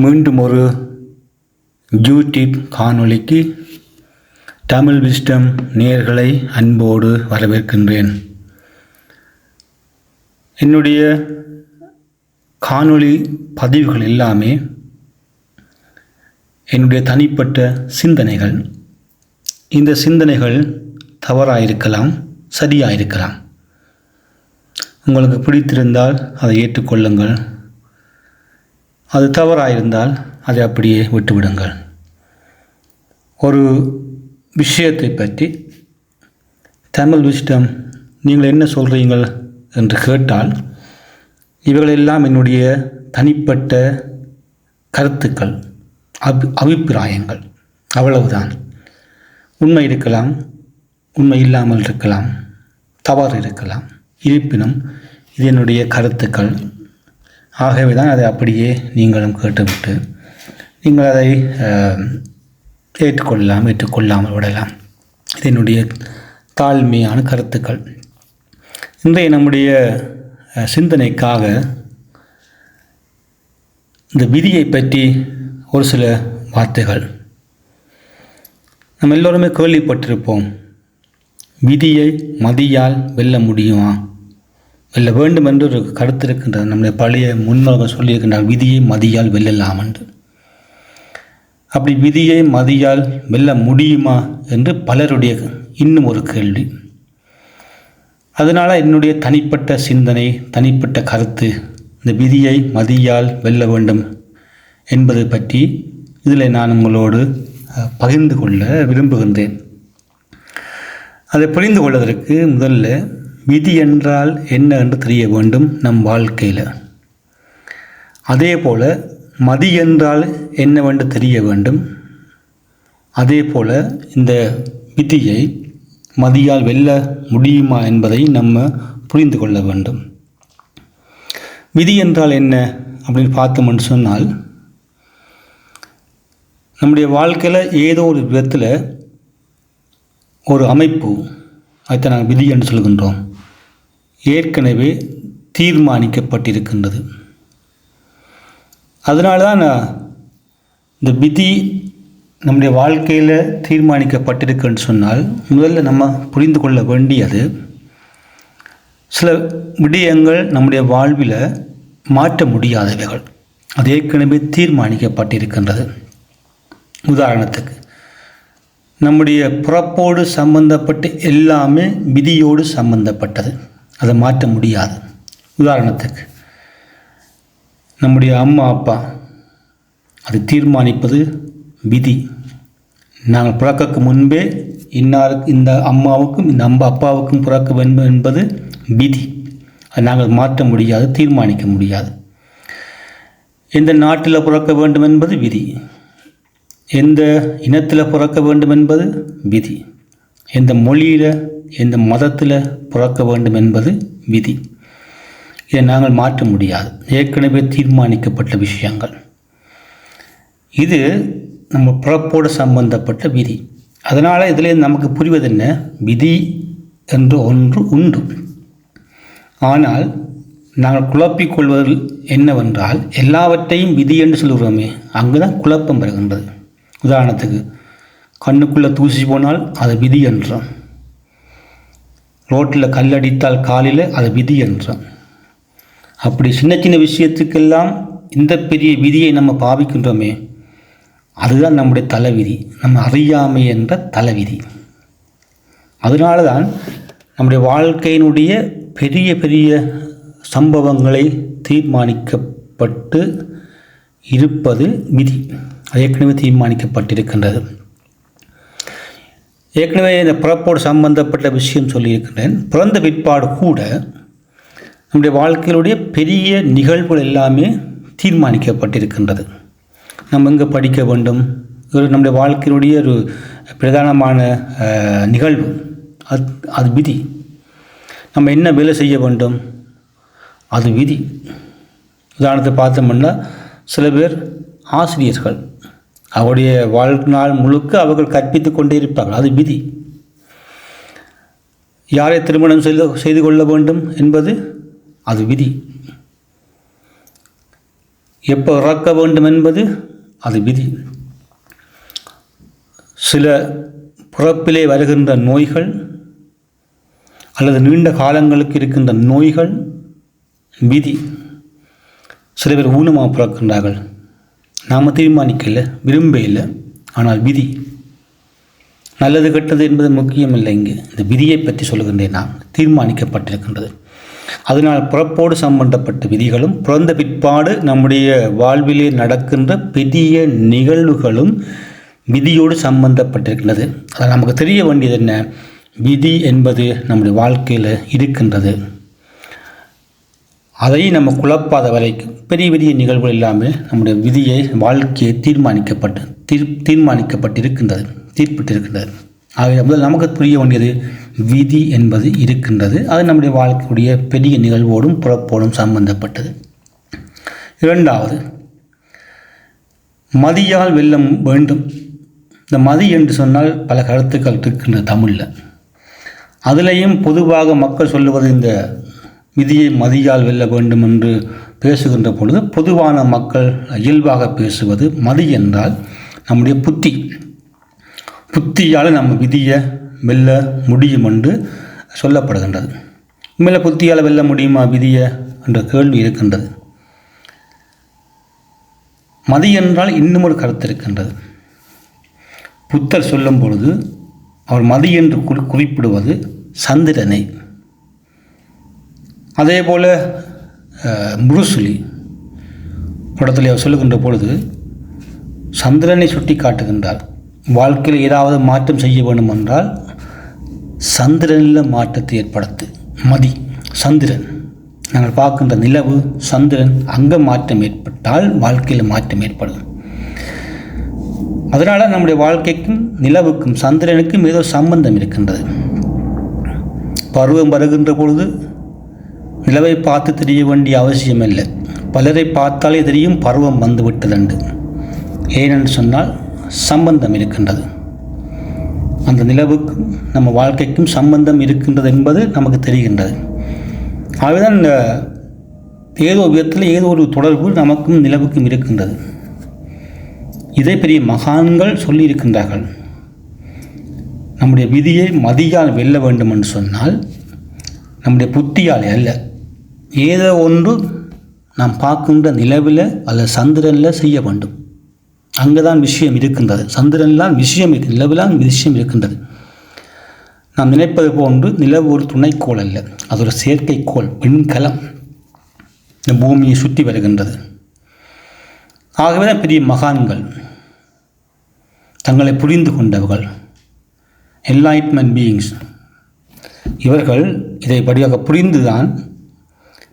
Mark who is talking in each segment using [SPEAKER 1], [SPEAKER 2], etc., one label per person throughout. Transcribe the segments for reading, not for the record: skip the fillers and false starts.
[SPEAKER 1] மீண்டும் ஒரு YouTube காணொளிக்கு Tamil wisdom நேயர்களை அன்போடு வரவேற்கின்றேன். என்னுடைய காணொளி பதிவுகள் எல்லாமே என்னுடைய தனிப்பட்ட சிந்தனைகள். இந்த சிந்தனைகள் தவறாயிருக்கலாம், சரியாயிருக்கலாம். உங்களுக்கு பிடித்திருந்தால் அதை ஏற்றுக்கொள்ளுங்கள். அது தவறாயிருந்தால் அதை அப்படியே விட்டுவிடுங்கள். ஒரு விஷயத்தை பற்றி தமிழ் விஸ்டம் நீங்கள் என்ன சொல்கிறீங்கள் என்று கேட்டால், இவைகளெல்லாம் என்னுடைய தனிப்பட்ட கருத்துக்கள், அபிப்பிராயங்கள், அவ்வளவுதான். உண்மை இருக்கலாம், உண்மை இல்லாமல் இருக்கலாம், தவறு இருக்கலாம். இருப்பினும் இது என்னுடைய கருத்துக்கள். ஆகவே தான் அதை அப்படியே நீங்களும் கேட்டுவிட்டு நீங்கள் அதை ஏற்றுக்கொள்ளாமல் விடலாம். இது என்னுடைய தாழ்மையான கருத்துக்கள். இன்றைய நம்முடைய சிந்தனைக்காக இந்த விதியை பற்றி ஒரு சில வார்த்தைகள். நம்ம எல்லோருமே கேள்விப்பட்டிருப்போம், விதியை மதியால் வெல்ல முடியுமா, வெல்ல வேண்டும் என்று ஒரு கருத்து இருக்கின்றது. நம்முடைய பழைய முன்னோர்கள் சொல்லியிருக்கின்றார், விதியை மதியால் வெல்லலாம் என்று. அப்படி விதியை மதியால் வெல்ல முடியுமா என்று பலருடைய இன்னும் ஒரு கேள்வி. அதனால் என்னுடைய தனிப்பட்ட சிந்தனை, தனிப்பட்ட கருத்து, இந்த விதியை மதியால் வெல்ல வேண்டும் என்பது பற்றி இதில் நான் உங்களோடு பகிர்ந்து கொள்ள விரும்புகின்றேன். அதை புரிந்து கொள்வதற்கு முதல்ல விதி என்றால் என்ன என்று தெரிய வேண்டும் நம் வாழ்க்கையில். அதே போல் மதி என்றால் என்னவென்று தெரிய வேண்டும். அதே போல் இந்த விதியை மதியால் வெல்ல முடியுமா என்பதை நம்ம புரிந்து கொள்ள வேண்டும். விதி என்றால் என்ன அப்படின்னு பார்த்தோம்னு சொன்னால், நம்முடைய வாழ்க்கையில் ஏதோ ஒரு விதத்தில் ஒரு அமைப்பு, அதை நாங்கள் விதி என்று சொல்கின்றோம், ஏற்கனவே தீர்மானிக்கப்பட்டிருக்கின்றது. அதனால தான் இந்த விதி நம்முடைய வாழ்க்கையில் தீர்மானிக்கப்பட்டிருக்குன்னு சொன்னால், முதல்ல நம்ம புரிந்து கொள்ள வேண்டியது, சில விடயங்கள் நம்முடைய வாழ்வில் மாற்ற முடியாதவைகள். அது ஏற்கனவே தீர்மானிக்கப்பட்டிருக்கின்றது. உதாரணத்துக்கு, நம்முடைய பிறப்போடு சம்பந்தப்பட்ட எல்லாமே விதியோடு சம்பந்தப்பட்டது, அதை மாற்ற முடியாது. உதாரணத்துக்கு, நம்முடைய அம்மா அப்பா, அது தீர்மானிப்பது விதி. நாங்கள் பிறக்கக்கு முன்பே இன்னாருக்கு, இந்த அம்மாவுக்கும் இந்த அப்பாவுக்கும் பிறக்க வேண்டும் என்பது விதி. அதை நாங்கள் மாற்ற முடியாது, தீர்மானிக்க முடியாது. எந்த நாட்டில் பிறக்க வேண்டும் என்பது விதி. எந்த இனத்தில் பிறக்க வேண்டும் என்பது விதி. எந்த மொழியில், எந்த மதத்தில் பிறக்க வேண்டும் என்பது விதி. இதை நாங்கள் மாற்ற முடியாது, ஏற்கனவே தீர்மானிக்கப்பட்ட விஷயங்கள். இது நம்ம பிறப்போடு சம்பந்தப்பட்ட விதி. அதனால் இதில் நமக்கு புரிவது என்ன, விதி என்று ஒன்று உண்டு. ஆனால் நாங்கள் குழப்பிக்கொள்வது என்னவென்றால், எல்லாவற்றையும் விதி என்று சொல்கிறோமே, அங்கு தான் குழப்பம் வருகின்றது. உதாரணத்துக்கு, கண்ணுக்குள்ளே தூசி போனால் அது விதி என்றோம். ரோட்டில் கல்லடித்தால் காலில் அது விதி என்றோம். அப்படி சின்ன சின்ன விஷயத்துக்கெல்லாம் இந்த பெரிய விதியை நம்ம பாவிக்கின்றோமே, அதுதான் நம்முடைய தலைவிதி, நம்ம அறியாமை என்ற தலைவிதி. அதனால தான் நம்முடைய வாழ்க்கையினுடைய பெரிய பெரிய சம்பவங்களை தீர்மானிக்கப்பட்டு இருப்பது விதி. ஏற்கனவே தீர்மானிக்கப்பட்டிருக்கின்றது. ஏற்கனவே இந்த பிறப்போடு சம்பந்தப்பட்ட விஷயம் சொல்லியிருக்கின்றேன். பிறந்த பிற்பாடு கூட நம்முடைய வாழ்க்கையிலுடைய பெரிய நிகழ்வுகள் எல்லாமே தீர்மானிக்கப்பட்டிருக்கின்றது. நம்ம எங்கே படிக்க வேண்டும், நம்முடைய வாழ்க்கையினுடைய ஒரு பிரதானமான நிகழ்வு, அது விதி. நம்ம என்ன வேலை செய்ய வேண்டும், அது விதி. உதாரணத்தை பார்த்தோம்னா, சில பேர் ஆசிரியர்கள், அவருடைய வாழ்நாள் முழுக்க அவர்கள் கற்பித்து கொண்டே இருப்பார்கள், அது விதி. யாரை திருமணம் செய்து கொள்ள வேண்டும் என்பது அது விதி. எப்போ இறக்க வேண்டும் என்பது அது விதி. சில பிறப்பிலே வருகின்ற நோய்கள் அல்லது நீண்ட காலங்களுக்கு இருக்கின்ற நோய்கள் விதி. சில பேர் ஊனமாக பிறக்கின்றார்கள். நாம் தீர்மானிக்கல, விரும்ப இல்லை, ஆனால் விதி. நல்லது கெட்டது என்பது முக்கியமில்லை. இங்கு இந்த விதியை பற்றி சொல்லுகின்றேன். நாம் தீர்மானிக்கப்பட்டிருக்கின்றது. அதனால் பிறப்போடு சம்பந்தப்பட்ட விதிகளும் பிறந்த பிற்பாடு நம்முடைய வாழ்விலே நடக்கின்ற பெரிய நிகழ்வுகளும் விதியோடு சம்பந்தப்பட்டிருக்கின்றது. அது நமக்கு தெரிய வேண்டியது என்ன? விதி என்பது நம்முடைய வாழ்க்கையில் இருக்கின்றது. அதை நம்ம குழப்பாத வரைக்கும் பெரிய பெரிய நிகழ்வுகள் இல்லாமல் நம்முடைய விதியை, வாழ்க்கையை தீர்மானிக்கப்பட்டிருக்கின்றது, தீர்ப்பிட்டிருக்கின்றது. ஆகவே முதல் நமக்கு புரிய வேண்டியது விதி என்பது இருக்கின்றது. அது நம்முடைய வாழ்க்கையுடைய பெரிய நிகழ்வோடும் பிறப்போடும் சம்பந்தப்பட்டது. இரண்டாவது, மதியால் வெல்ல வேண்டும். இந்த மதி என்று சொன்னால் பல கருத்துக்கள் இருக்கின்ற தமிழில். அதிலேயும் பொதுவாக மக்கள் சொல்லுவது இந்த விதியை மதியால் வெல்ல வேண்டும் என்று பேசுகின்ற பொழுது பொதுவான மக்கள் இயல்பாக பேசுவது மதி என்றால் நம்முடைய புத்தியால் நம்ம விதியை வெல்ல முடியும் என்று சொல்லப்படுகின்றது. உண்மையில புத்தியால் வெல்ல முடியுமா விதியை என்ற கேள்வி இருக்கின்றது. மதி என்றால் இன்னும் ஒரு கருத்து இருக்கின்றது. புத்தர் சொல்லும் பொழுது அவர் மதி என்று குறிப்பிடுவது சந்திரனை. அதே போல் புருசுலி படத்தில் அவர் சொல்லுகின்ற பொழுது சந்திரனை சுட்டி காட்டுகின்றார். வாழ்க்கையில் ஏதாவது மாற்றம் செய்ய வேண்டும் என்றால் சந்திரனில் மாற்றத்தை ஏற்படுத்து. மதி சந்திரன். நாங்கள் பார்க்கின்ற நிலவு, சந்திரன், அங்கே மாற்றம் ஏற்பட்டால் வாழ்க்கையில் மாற்றம் ஏற்படும். அதனால் நம்முடைய வாழ்க்கைக்கும் நிலவுக்கும் சந்திரனுக்கும் ஏதோ சம்பந்தம் இருக்கின்றது. பருவம் வருகின்ற பொழுது நிலவை பார்த்து தெரிய வேண்டிய அவசியம் இல்லை. பலரை பார்த்தாலே தெரியும் பருவம் வந்து விட்டதென்று. ஏனென்று சொன்னால் சம்பந்தம் இருக்கின்றது. அந்த நிலவுக்கும் நம்ம வாழ்க்கைக்கும் சம்பந்தம் இருக்கின்றது என்பது நமக்கு தெரிகின்றது. ஆகவேதான் ஏதோ விதத்தில் ஏதோ ஒரு தொடர்பு நமக்கும் நிலவுக்கும் இருக்கின்றது. இதை பெரிய மகான்கள் சொல்லியிருக்கின்றார்கள். நம்முடைய விதியை மதியால் வெல்ல வேண்டும் என்று சொன்னால் நம்முடைய புத்தியால் அல்ல, ஏதோ ஒன்று நாம் பார்க்கின்ற நிலவில் அல்லது சந்திரனில் செய்ய வேண்டும். அங்கே தான் விஷயம் இருக்கின்றது. சந்திரன்லாம் விஷயம் இருக்கு, நிலவிலாம் விஷயம் இருக்கின்றது. நாம் நினைப்பது போன்று நிலவு ஒரு துணைக்கோள் அல்ல, அது ஒரு செயற்கைக்கோள், விண்கலம். இந்த பூமியை சுற்றி வருகின்றது. ஆகவே தான் பெரிய மகான்கள், தங்களை புரிந்து கொண்டவர்கள், என்லைட்மென்ட் பீயிங்ஸ், இவர்கள் இதை படியாக புரிந்துதான்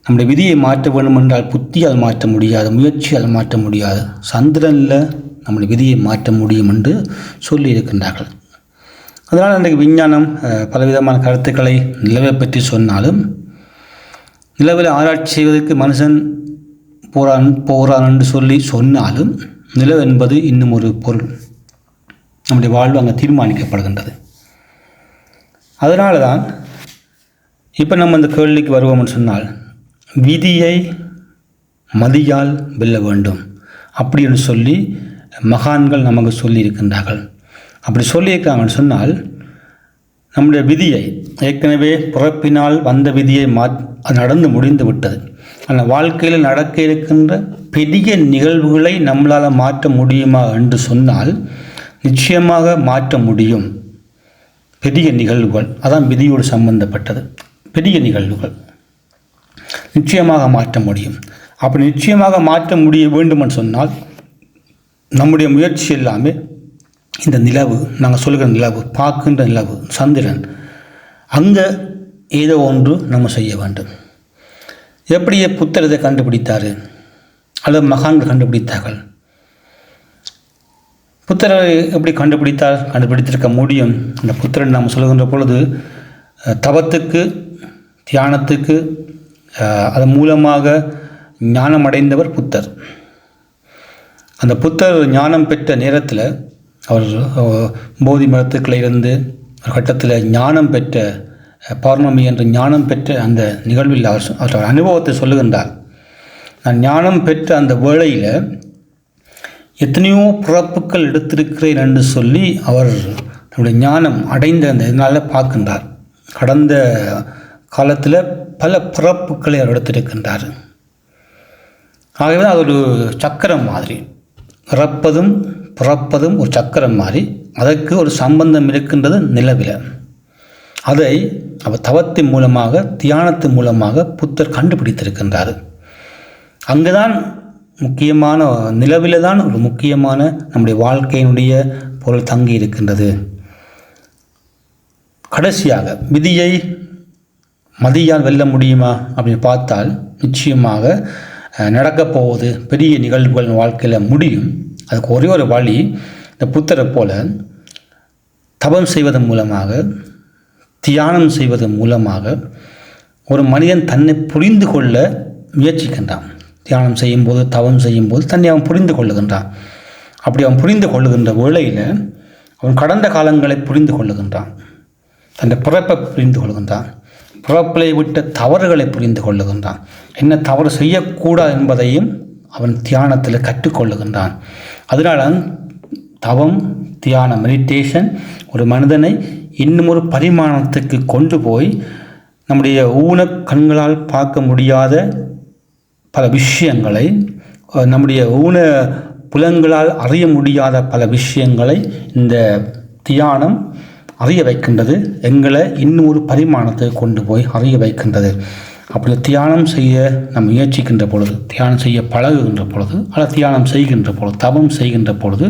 [SPEAKER 1] நம்முடைய விதியை மாற்ற வேண்டும் என்றால் புத்தியால் மாற்ற முடியாது, முயற்சியால் மாற்ற முடியாது, சந்திரனில் நம்முடைய விதியை மாற்ற முடியும் என்று சொல்லியிருக்கின்றார்கள். அதனால் இன்றைக்கு விஞ்ஞானம் பலவிதமான கருத்துக்களை நிலவை பற்றி சொன்னாலும், நிலவில் ஆராய்ச்சி செய்வதற்கு மனுஷன் போகிறான் என்று சொன்னாலும் நிலவு என்பது இன்னும் ஒரு பொருள். நம்முடைய வாழ்வு அங்கே தீர்மானிக்கப்படுகின்றது. அதனால தான் இப்போ நம்ம இந்த கேள்விக்கு வருவோம்னு சொன்னால் விதியை மதியால் வெல்ல வேண்டும் அப்படின்னு சொல்லி மகான்கள் நமக்கு சொல்லியிருக்கின்றார்கள். அப்படி சொல்லியிருக்காங்கன்னு சொன்னால் நம்முடைய விதியை ஏற்கனவே பிறப்பினால் வந்த விதியை நடந்து முடிந்து விட்டது. ஆனால் வாழ்க்கையில் நடக்க இருக்கின்ற பெரிய நிகழ்வுகளை நம்மளால் மாற்ற முடியுமா என்று சொன்னால் நிச்சயமாக மாற்ற முடியும். பெரிய நிகழ்வுகள், அதான் விதியோடு சம்பந்தப்பட்டது. பெரிய நிகழ்வுகள் நிச்சயமாக மாற்ற முடியும். அப்படி நிச்சயமாக மாற்ற முடிய வேண்டுமென்று சொன்னால் நம்முடைய முயற்சி எல்லாமே இந்த நிலவு, நாங்கள் சொல்கிற நிலவு, பார்க்கின்ற நிலவு, சந்திரன், அங்கே ஏதோ ஒன்று நம்ம செய்ய வேண்டும். எப்படியே புத்தர் இதை கண்டுபிடித்தார் அல்லது மகான்கள் கண்டுபிடித்தார்கள். புத்தரை எப்படி கண்டுபிடித்திருக்க முடியும்? அந்த புத்தரன் நாம் சொல்கின்ற பொழுது தவத்துக்கு, தியானத்துக்கு, அதன் மூலமாக ஞானம் அடைந்தவர் புத்தர். அந்த புத்தர் ஞானம் பெற்ற நேரத்தில் அவர் போதி மரத்துக்களை இருந்து ஒரு கட்டத்தில் ஞானம் பெற்ற பௌர்ணமி என்ற ஞானம் பெற்ற அந்த நிகழ்வில் அவர் அனுபவத்தை சொல்லுகின்றார். நான் ஞானம் பெற்ற அந்த வேளையில் எத்தனையோ பிறப்புகள் எடுத்திருக்கிறேன் என்று சொல்லி அவர் தன்னுடைய ஞானம் அடைந்த அந்த இதனால் பார்க்கின்றார். கடந்த காலத்தில் பல பிறப்புகளை அவர் எடுத்திருக்கின்றார். ஆகவே அது ஒரு சக்கரம் மாதிரி, இறப்பதும் பிறப்பதும் ஒரு சக்கரம் மாதிரி, அதற்கு ஒரு சம்பந்தம் இருக்கின்றது நிலவில். அதை அவர் தவத்தின் மூலமாக, தியானத்தின் மூலமாக புத்தர் கண்டுபிடித்திருக்கின்றார். அங்குதான் முக்கியமான, நிலவில் தான் ஒரு முக்கியமான நம்முடைய வாழ்க்கையினுடைய பொருள் தங்கி இருக்கின்றது. கடைசியாக விதியை மதியால் வெல்ல முடியுமா அப்படின்னு பார்த்தால் நிச்சயமாக நடக்கப் போவது பெரிய நிகழ்வுகள் வாழ்க்கையில் முடியும். அதுக்கு ஒரே ஒரு வழி, இந்த புத்தரை போல தபம் செய்வதன் மூலமாக, தியானம் செய்வதன் மூலமாக ஒரு மனிதன் தன்னை புரிந்து கொள்ள முயற்சிக்கின்றான். தியானம் செய்யும்போது, தவம் செய்யும்போது தன்னை அவன் புரிந்து கொள்ளுகின்றான். அப்படி அவன் புரிந்து கொள்ளுகின்ற வேளையில் அவன் கடந்த காலங்களை புரிந்து கொள்ளுகின்றான், தன்னை பிறப்பை புரிந்து கொள்கின்றான், பிறப்பிலை விட்ட தவறுகளை புரிந்து கொள்ளுகின்றான், என்ன தவறு செய்யக்கூடாது என்பதையும் அவன் தியானத்தில் கற்றுக்கொள்ளுகின்றான். அதனால் தவம், தியானம், மெடிடேஷன் ஒரு மனிதனை இன்னும் ஒரு பரிமாணத்துக்கு கொண்டு போய் நம்முடைய ஊன கண்களால் பார்க்க முடியாத பல விஷயங்களை, நம்முடைய ஊன புலன்களால் அறிய முடியாத பல விஷயங்களை இந்த தியானம் அறிய வைக்கின்றது. எங்களை இன்னும் ஒரு பரிமாணத்தை கொண்டு போய் அறிய வைக்கின்றது. அப்படி தியானம் செய்ய நாம் முயற்சிக்கின்ற பொழுது, தியானம் செய்ய பழகுகின்ற பொழுது, அல்லது தியானம் செய்கின்ற பொழுது, தவம் செய்கின்ற பொழுது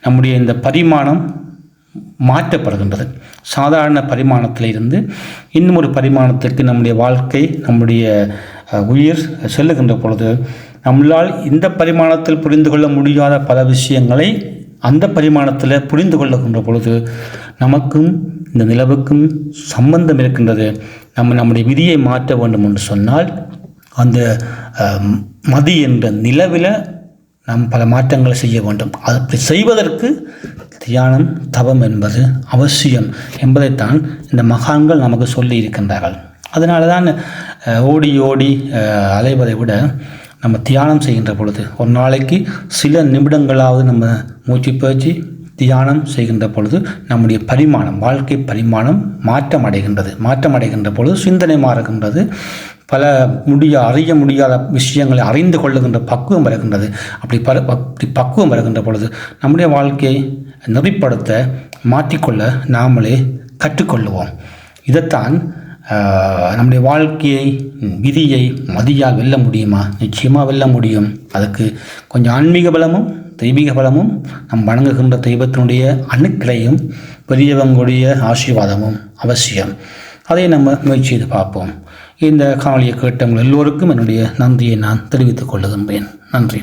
[SPEAKER 1] நம்முடைய இந்த பரிமாணம் மாற்றப்படுகின்றது. சாதாரண பரிமாணத்தில் இருந்து இன்னும் ஒரு பரிமாணத்திற்கு நம்முடைய வாழ்க்கை, நம்முடைய உயிர் செல்லுகின்ற பொழுது நம்மளால் இந்த பரிமாணத்தில் புரிந்து கொள்ள முடியாத பல விஷயங்களை அந்த பரிமாணத்தில் புரிந்து கொள்ளுகின்ற பொழுது நமக்கும் இந்த நிலவுக்கும் சம்பந்தம் இருக்கின்றது. நம்முடைய விதியை மாற்ற வேண்டும் என்று சொன்னால் அந்த மதி என்ற நிலவில் நாம் பல மாற்றங்களை செய்ய வேண்டும். அப்படி செய்வதற்கு தியானம், தவம் என்பது அவசியம் என்பதைத்தான் இந்த மகான்கள் நமக்கு சொல்லி இருக்கின்றார்கள். அதனால தான் ஓடி ஓடி அலைவதை விட நம்ம தியானம் செய்கின்ற பொழுது ஒரு நாளைக்கு சில நிமிடங்களாவது நம்ம மூச்சு பயிற்சி தியானம் செய்கின்ற பொழுது நம்முடைய பரிமாணம், வாழ்க்கை பரிமாணம் மாற்றம் அடைகின்ற பொழுது சிந்தனை மாறுகின்றது. பல அறிய முடியாத விஷயங்களை அறிந்து கொள்ளுகின்ற பக்குவம் வருகின்றது. அப்படி பக்குவம் வருகின்ற பொழுது நம்முடைய வாழ்க்கையை நெறிப்படுத்த, மாற்றிக்கொள்ள நாமளே கற்றுக்கொள்ளுவோம். இதைத்தான் நம்முடைய வாழ்க்கையை, விதியை மதியால் வெல்ல முடியுமா? நிச்சயமாக வெல்ல முடியும். அதுக்கு கொஞ்சம் ஆன்மீக பலமும் தெய்வீக பலமும், நம் வணங்குகின்ற தெய்வத்தினுடைய அணுக்கிளையும் பெரியவங்களுடைய ஆசீர்வாதமும் அவசியம். அதை நம்ம முயற்சி செய்து பார்ப்போம். இந்த காணொலியை கேட்டவங்கள் எல்லோருக்கும் என்னுடைய நன்றியை நான் தெரிவித்துக் கொள்ளுகின்றேன். நன்றி.